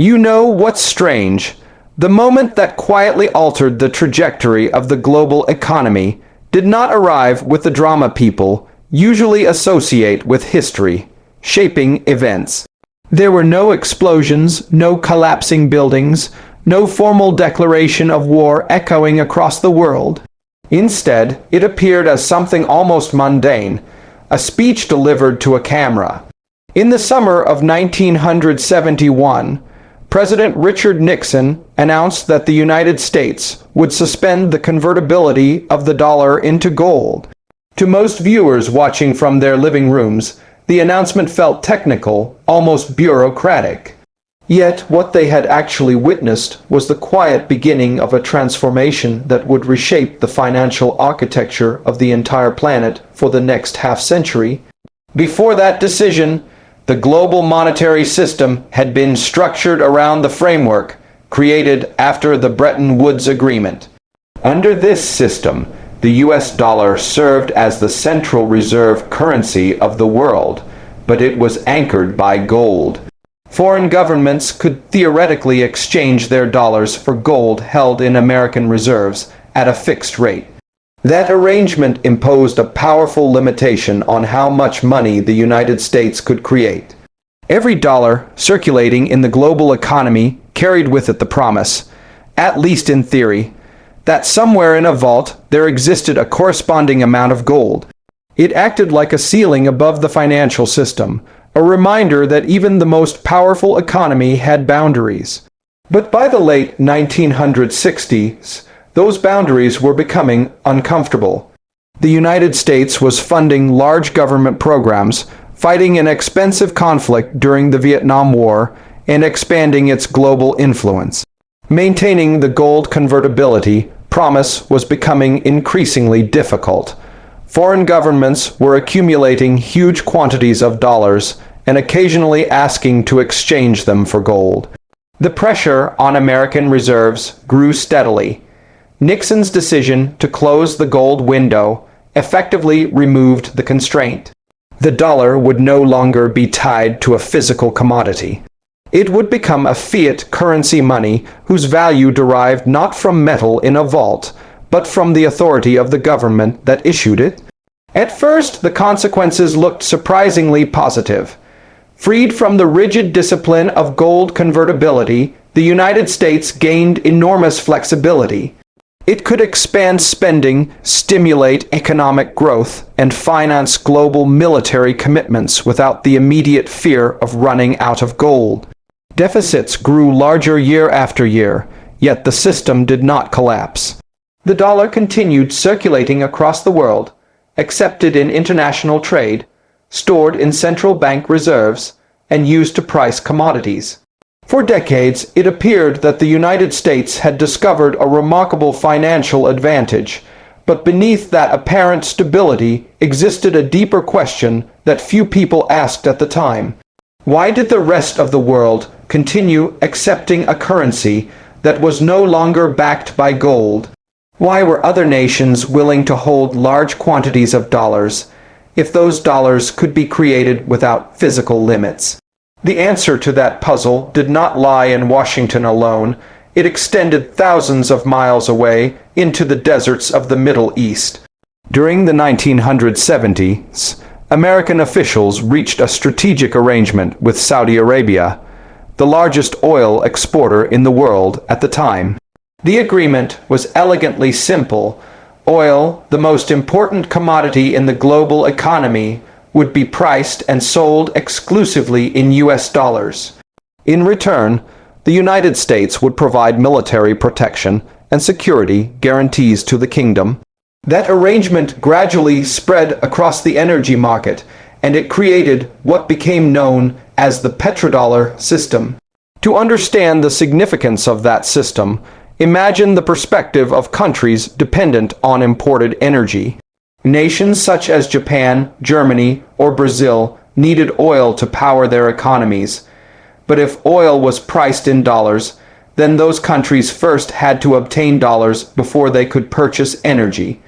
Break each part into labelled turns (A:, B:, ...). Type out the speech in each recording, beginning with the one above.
A: You know what's strange? The moment that quietly altered the trajectory of the global economy did not arrive with the drama people usually associate with history, shaping events. There were no explosions, no collapsing buildings, no formal declaration of war echoing across the world. Instead, it appeared as something almost mundane, a speech delivered to a camera. In the summer of 1971, President Richard Nixon announced that the United States would suspend the convertibility of the dollar into gold. To most viewers watching from their living rooms, the announcement felt technical, almost bureaucratic. Yet what they had actually witnessed was the quiet beginning of a transformation that would reshape the financial architecture of the entire planet for the next half-century. Before that decision, the global monetary system had been structured around the framework created after the Bretton Woods Agreement. Under this system, the US dollar served as the central reserve currency of the world, but it was anchored by gold. Foreign governments could theoretically exchange their dollars for gold held in American reserves at a fixed rate. That arrangement imposed a powerful limitation on how much money the United States could create. Every dollar circulating in the global economy carried with it the promise, at least in theory, that somewhere in a vault there existed a corresponding amount of gold. It acted like a ceiling above the financial system, a reminder that even the most powerful economy had boundaries. But by the late 1960s, those boundaries were becoming uncomfortable. The United States was funding large government programs, fighting an expensive conflict during the Vietnam War, and expanding its global influence. Maintaining the gold convertibility promise was becoming increasingly difficult. Foreign governments were accumulating huge quantities of dollars and occasionally asking to exchange them for gold. The pressure on American reserves grew steadily. Nixon's decision to close the gold window effectively removed the constraint. The dollar would no longer be tied to a physical commodity. It would become a fiat currency money whose value derived not from metal in a vault, but from the authority of the government that issued it. At first, the consequences looked surprisingly positive. Freed from the rigid discipline of gold convertibility, the United States gained enormous flexibility. It could expand spending, stimulate economic growth, and finance global military commitments without the immediate fear of running out of gold. Deficits grew larger year after year, yet the system did not collapse. The dollar continued circulating across the world, accepted in international trade, stored in central bank reserves, and used to price commodities. For decades, it appeared that the United States had discovered a remarkable financial advantage, but beneath that apparent stability existed a deeper question that few people asked at the time. Why did the rest of the world continue accepting a currency that was no longer backed by gold? Why were other nations willing to hold large quantities of dollars if those dollars could be created without physical limits? The answer to that puzzle did not lie in Washington alone. It extended thousands of miles away into the deserts of the Middle East. During the 1970s, American officials reached a strategic arrangement with Saudi Arabia, the largest oil exporter in the world at the time. The agreement was elegantly simple. Oil, the most important commodity in the global economy, would be priced and sold exclusively in US dollars. In return, the United States would provide military protection and security guarantees to the kingdom. That arrangement gradually spread across the energy market, and it created what became known as the Petrodollar system. To understand the significance of that system, imagine the perspective of countries dependent on imported energy. Nations such as Japan, Germany, or Brazil needed oil to power their economies. But if oil was priced in dollars, then those countries first had to obtain dollars before they could purchase energy.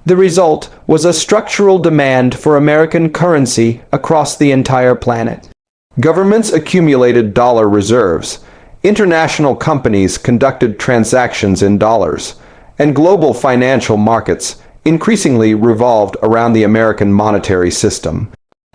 A: The result was a structural demand for American currency across the entire planet. Governments accumulated dollar reserves, International companies conducted transactions in dollars, and global financial markets increasingly revolved around the American monetary system.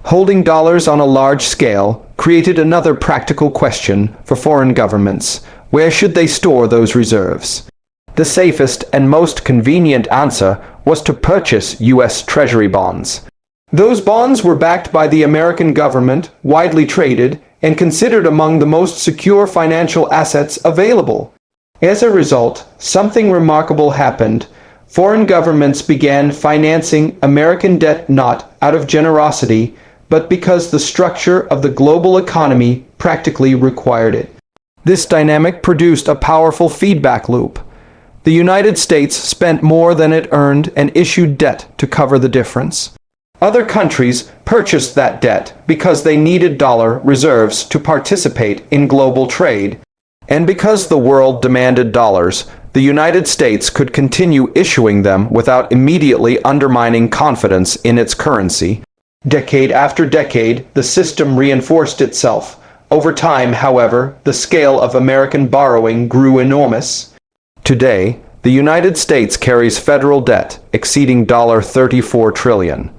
A: Holding dollars on a large scale created another practical question for foreign governments. Where should they store those reserves? The safest and most convenient answer was to purchase U.S. Treasury bonds. Those bonds were backed by the American government, widely traded, and considered among the most secure financial assets available. As a result, something remarkable happened. Foreign governments began financing American debt not out of generosity, but because the structure of the global economy practically required it. This dynamic produced a powerful feedback loop. The United States spent more than it earned and issued debt to cover the difference. Other countries purchased that debt because they needed dollar reserves to participate in global trade. And because the world demanded dollars, the United States could continue issuing them without immediately undermining confidence in its currency. Decade after decade, the system reinforced itself. Over time, however, the scale of American borrowing grew enormous. Today, the United States carries federal debt exceeding $34 trillion.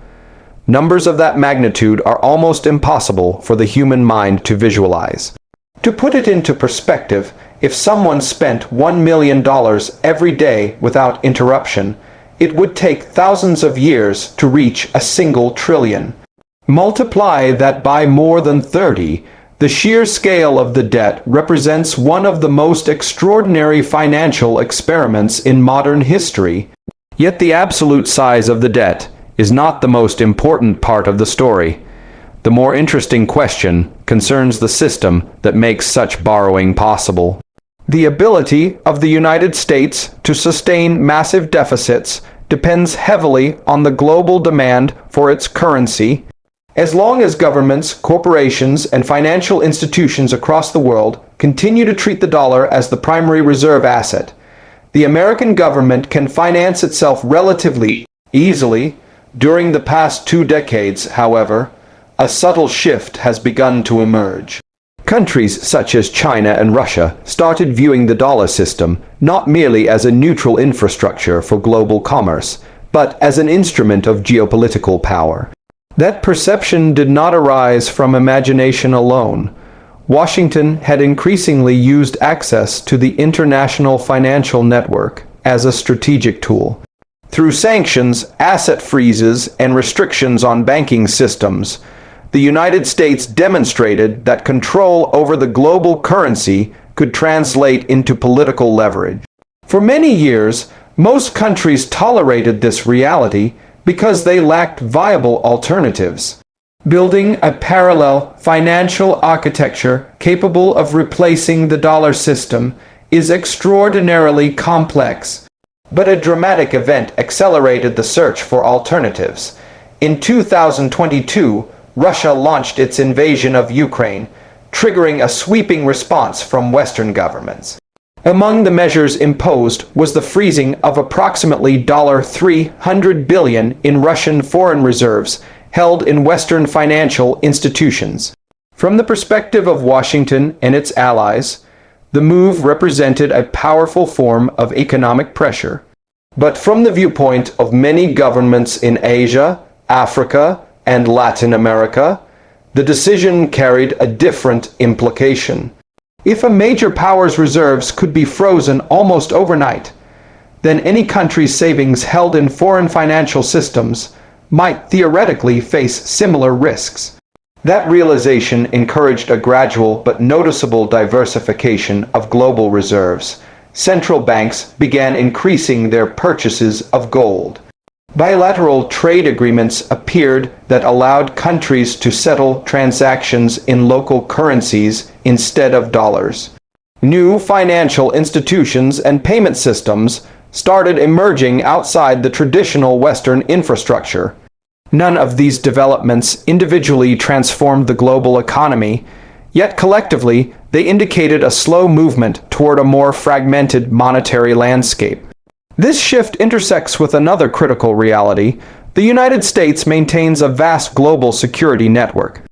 A: Numbers of that magnitude are almost impossible for the human mind to visualize. To put it into perspective, if someone spent $1 million every day without interruption, it would take thousands of years to reach a single trillion. Multiply that by more than 30, the sheer scale of the debt represents one of the most extraordinary financial experiments in modern history. Yet the absolute size of the debt is not the most important part of the story. The more interesting question concerns the system that makes such borrowing possible. The ability of the United States to sustain massive deficits depends heavily on the global demand for its currency. As long as governments, corporations, and financial institutions across the world continue to treat the dollar as the primary reserve asset, the American government can finance itself relatively easily. During the past 2 decades, however, a subtle shift has begun to emerge. Countries such as China and Russia started viewing the dollar system not merely as a neutral infrastructure for global commerce, but as an instrument of geopolitical power. That perception did not arise from imagination alone. Washington had increasingly used access to the international financial network as a strategic tool. Through sanctions, asset freezes, and restrictions on banking systems, the United States demonstrated that control over the global currency could translate into political leverage. For many years, most countries tolerated this reality because they lacked viable alternatives. Building a parallel financial architecture capable of replacing the dollar system is extraordinarily complex. But a dramatic event accelerated the search for alternatives. In 2022, Russia launched its invasion of Ukraine, triggering a sweeping response from Western governments. Among the measures imposed was the freezing of approximately $300 billion in Russian foreign reserves held in Western financial institutions. From the perspective of Washington and its allies, the move represented a powerful form of economic pressure. But from the viewpoint of many governments in Asia, Africa, and Latin America, the decision carried a different implication. If a major power's reserves could be frozen almost overnight, then any country's savings held in foreign financial systems might theoretically face similar risks. That realization encouraged a gradual but noticeable diversification of global reserves. Central banks began increasing their purchases of gold. Bilateral trade agreements appeared that allowed countries to settle transactions in local currencies instead of dollars. New financial institutions and payment systems started emerging outside the traditional Western infrastructure. None of these developments individually transformed the global economy, yet collectively they indicated a slow movement toward a more fragmented monetary landscape. This shift intersects with another critical reality. The United States maintains a vast global security network.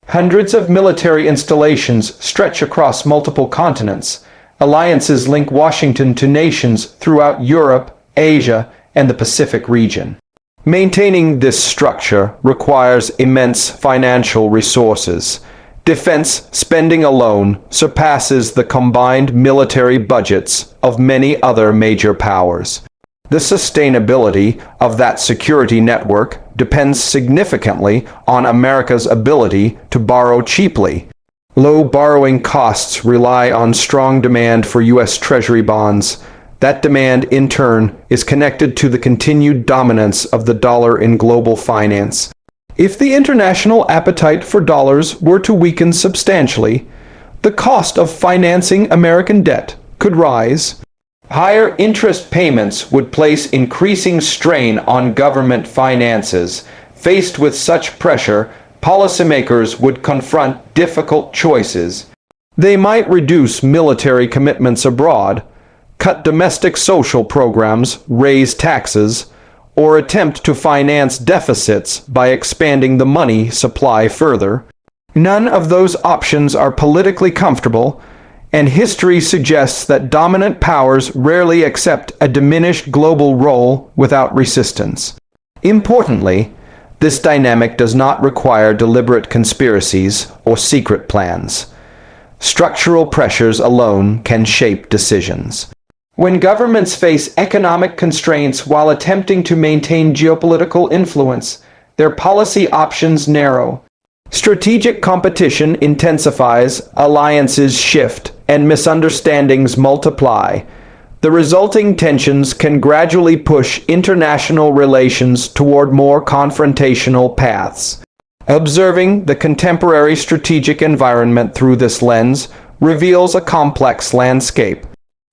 A: Hundreds of military installations stretch across multiple continents. Alliances link Washington to nations throughout Europe, Asia, and the Pacific region. Maintaining this structure requires immense financial resources. Defense spending alone surpasses the combined military budgets of many other major powers. The sustainability of that security network depends significantly on America's ability to borrow cheaply. Low borrowing costs rely on strong demand for U.S. Treasury bonds. That demand, in turn, is connected to the continued dominance of the dollar in global finance. If the international appetite for dollars were to weaken substantially, the cost of financing American debt could rise. Higher interest payments would place increasing strain on government finances. Faced with such pressure, policymakers would confront difficult choices. They might reduce military commitments abroad, cut domestic social programs, raise taxes, or attempt to finance deficits by expanding the money supply further. None of those options are politically comfortable, and history suggests that dominant powers rarely accept a diminished global role without resistance. Importantly, this dynamic does not require deliberate conspiracies or secret plans. Structural pressures alone can shape decisions. When governments face economic constraints while attempting to maintain geopolitical influence, their policy options narrow. Strategic competition intensifies, alliances shift, and misunderstandings multiply. The resulting tensions can gradually push international relations toward more confrontational paths. Observing the contemporary strategic environment through this lens reveals a complex landscape.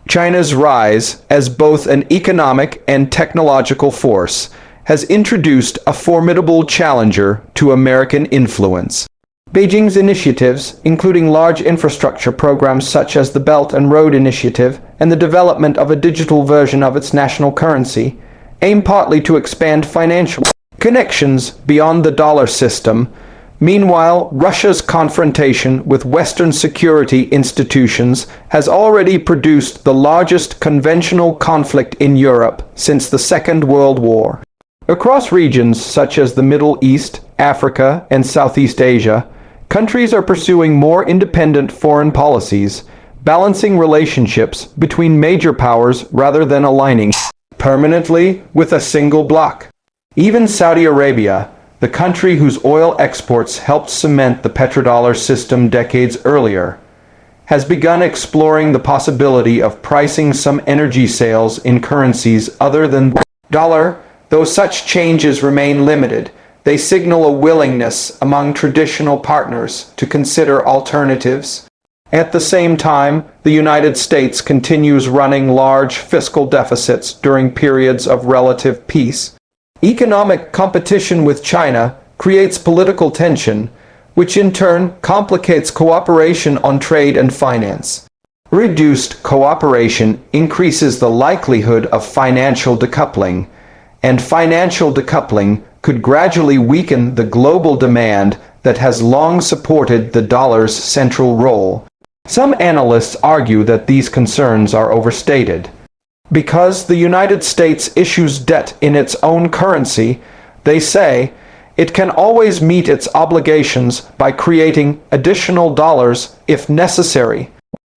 A: China's rise as both an economic and technological force has introduced a formidable challenger to American influence. Beijing's initiatives, including large infrastructure programs such as the Belt and Road Initiative and the development of a digital version of its national currency, aim partly to expand financial connections beyond the dollar system. Meanwhile, Russia's confrontation with Western security institutions has already produced the largest conventional conflict in Europe since the Second World War. Across regions such as the Middle East, Africa, and Southeast Asia, countries are pursuing more independent foreign policies, balancing relationships between major powers rather than aligning permanently with a single bloc. Even Saudi Arabia, the country whose oil exports helped cement the petrodollar system decades earlier, has begun exploring the possibility of pricing some energy sales in currencies other than the dollar. Though such changes remain limited, they signal a willingness among traditional partners to consider alternatives. At the same time, the United States continues running large fiscal deficits during periods of relative peace. Economic competition with China creates political tension, which in turn complicates cooperation on trade and finance. Reduced cooperation increases the likelihood of financial decoupling, and financial decoupling could gradually weaken the global demand that has long supported the dollar's central role. Some analysts argue that these concerns are overstated. Because the United States issues debt in its own currency, they say, it can always meet its obligations by creating additional dollars if necessary.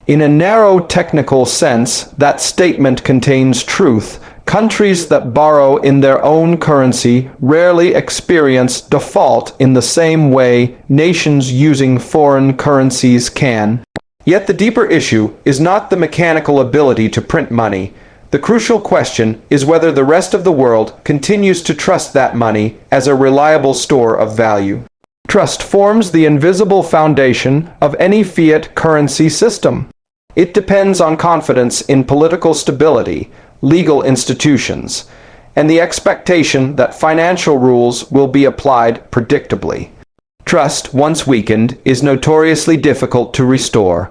A: In a narrow technical sense, that statement contains truth. Countries that borrow in their own currency rarely experience default in the same way nations using foreign currencies can. Yet the deeper issue is not the mechanical ability to print money. The crucial question is whether the rest of the world continues to trust that money as a reliable store of value. Trust forms the invisible foundation of any fiat currency system. It depends on confidence in political stability, legal institutions, and the expectation that financial rules will be applied predictably. Trust, once weakened, is notoriously difficult to restore.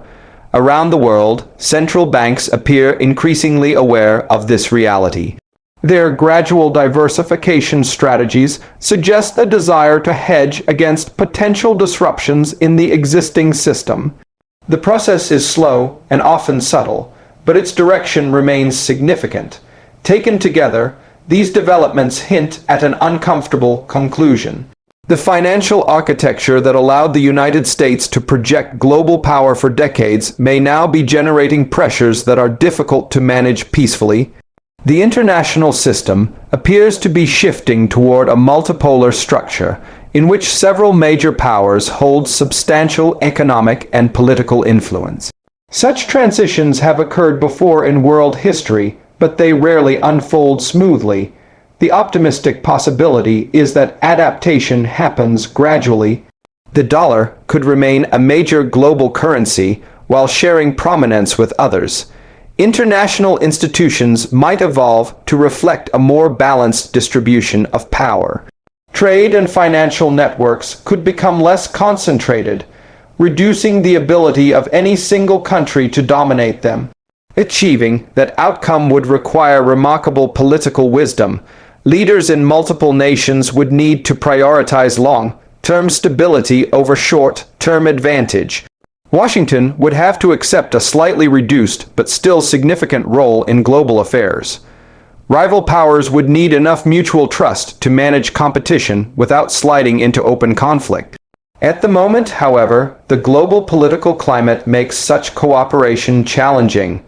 A: Around the world, central banks appear increasingly aware of this reality. Their gradual diversification strategies suggest a desire to hedge against potential disruptions in the existing system. The process is slow and often subtle, but its direction remains significant. Taken together, these developments hint at an uncomfortable conclusion. The financial architecture that allowed the United States to project global power for decades may now be generating pressures that are difficult to manage peacefully. The international system appears to be shifting toward a multipolar structure in which several major powers hold substantial economic and political influence. Such transitions have occurred before in world history, but they rarely unfold smoothly. The optimistic possibility is that adaptation happens gradually. The dollar could remain a major global currency while sharing prominence with others. International institutions might evolve to reflect a more balanced distribution of power. Trade and financial networks could become less concentrated, reducing the ability of any single country to dominate them. Achieving that outcome would require remarkable political wisdom. Leaders in multiple nations would need to prioritize long-term stability over short-term advantage. Washington would have to accept a slightly reduced but still significant role in global affairs. Rival powers would need enough mutual trust to manage competition without sliding into open conflict. At the moment, however, the global political climate makes such cooperation challenging.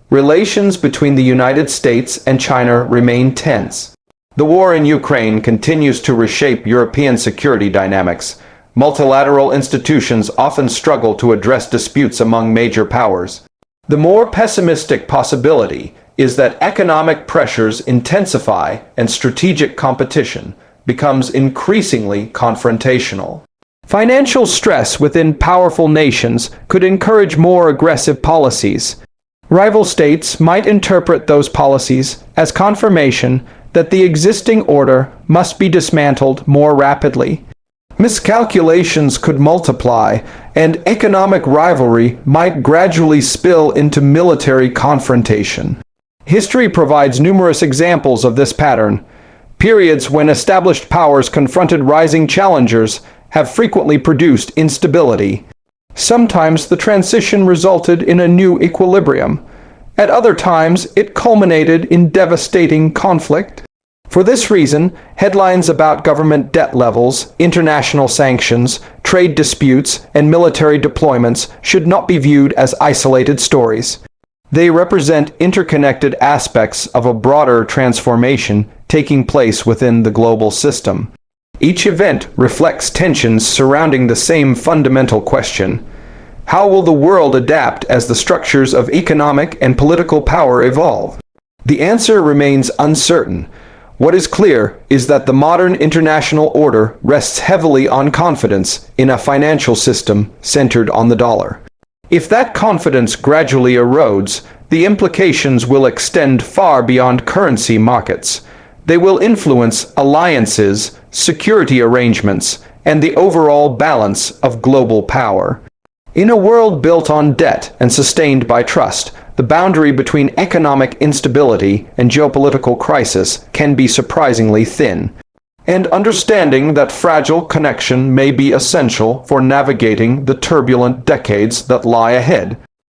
A: Relations between the United States and China remain tense. The war in Ukraine continues to reshape European security dynamics. Multilateral institutions often struggle to address disputes among major powers. The more pessimistic possibility is that economic pressures intensify and strategic competition becomes increasingly confrontational. Financial stress within powerful nations could encourage more aggressive policies. Rival states might interpret those policies as confirmation that the existing order must be dismantled more rapidly. Miscalculations could multiply, and economic rivalry might gradually spill into military confrontation. History provides numerous examples of this pattern. Periods when established powers confronted rising challengers have frequently produced instability. Sometimes the transition resulted in a new equilibrium. At other times, it culminated in devastating conflict. For this reason, headlines about government debt levels, international sanctions, trade disputes, and military deployments should not be viewed as isolated stories. They represent interconnected aspects of a broader transformation taking place within the global system. Each event reflects tensions surrounding the same fundamental question: how will the world adapt as the structures of economic and political power evolve? The answer remains uncertain. What is clear is that the modern international order rests heavily on confidence in a financial system centered on the dollar. If that confidence gradually erodes, the implications will extend far beyond currency markets. They will influence alliances, security arrangements, and the overall balance of global power. In a world built on debt and sustained by trust, the boundary between economic instability and geopolitical crisis can be surprisingly thin. And understanding that fragile connection may be essential for navigating the turbulent decades that lie ahead.